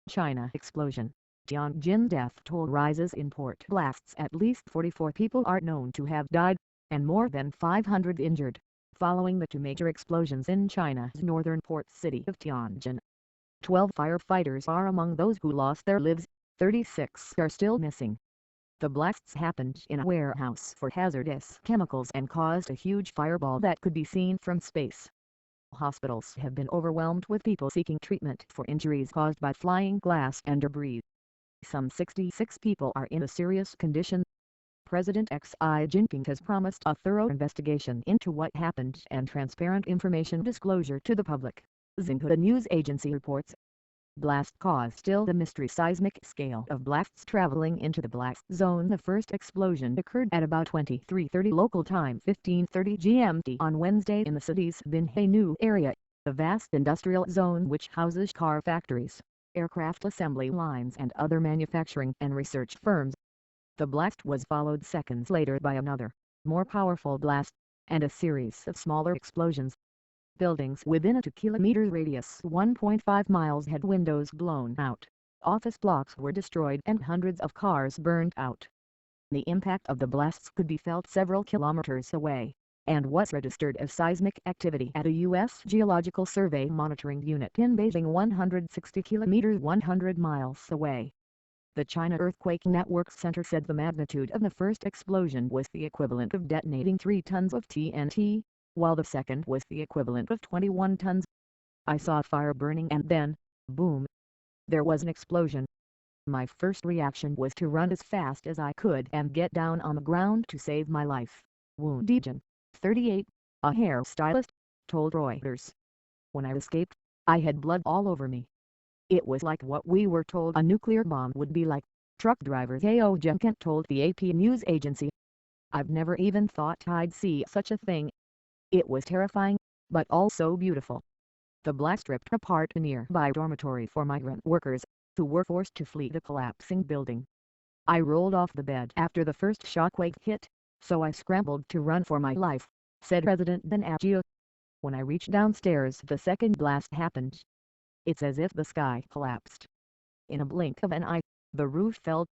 China explosion. Tianjin death toll rises in port blasts. At least 44 people are known to have died, and more than 500 injured, following the two major explosions in China's northern port city of Tianjin. 12 firefighters are among those who lost their lives, 36 are still missing. The blasts happened in a warehouse for hazardous chemicals and caused a huge fireball that could be seen from space. Hospitals have been overwhelmed with people seeking treatment for injuries caused by flying glass and debris. Some 66 people are in a serious condition. President Xi Jinping has promised a thorough investigation into what happened and transparent information disclosure to the public, Xinhua news agency reports. Blast cause still a mystery. Seismic scale of blasts traveling into the blast zone. The first explosion occurred at about 23:30 local time 15:30 GMT on Wednesday in the city's Xinhua area, the vast industrial zone which houses car factories, aircraft assembly lines and other manufacturing and research firms. The blast was followed seconds later by another, more powerful blast, and a series of smaller explosions. Buildings within a 2-kilometer radius 1.5 miles had windows blown out, office blocks were destroyed and hundreds of cars burned out. The impact of the blasts could be felt several kilometers away, and was registered as seismic activity at a U.S. Geological Survey monitoring unit in Beijing 160 kilometers 100 miles away. The China Earthquake Network Center said the magnitude of the first explosion was the equivalent of detonating 3 tons of TNT, while the second was the equivalent of 21 tons. I saw fire burning and then, boom, there was an explosion. My first reaction was to run as fast as I could and get down on the ground to save my life. Wu Dijin, 38, a hairstylist, told Reuters. When I escaped, I had blood all over me. It was like what we were told a nuclear bomb would be like, truck driver Ko Jenkins told the AP news agency. I've never even thought I'd see such a thing. It was terrifying, but also beautiful. The blast ripped apart a nearby dormitory for migrant workers, who were forced to flee the collapsing building. I rolled off the bed after the first shockwave hit, so I scrambled to run for my life, said President Benagio. When I reached downstairs, the second blast happened. It's as if the sky collapsed. In a blink of an eye, the roof fell,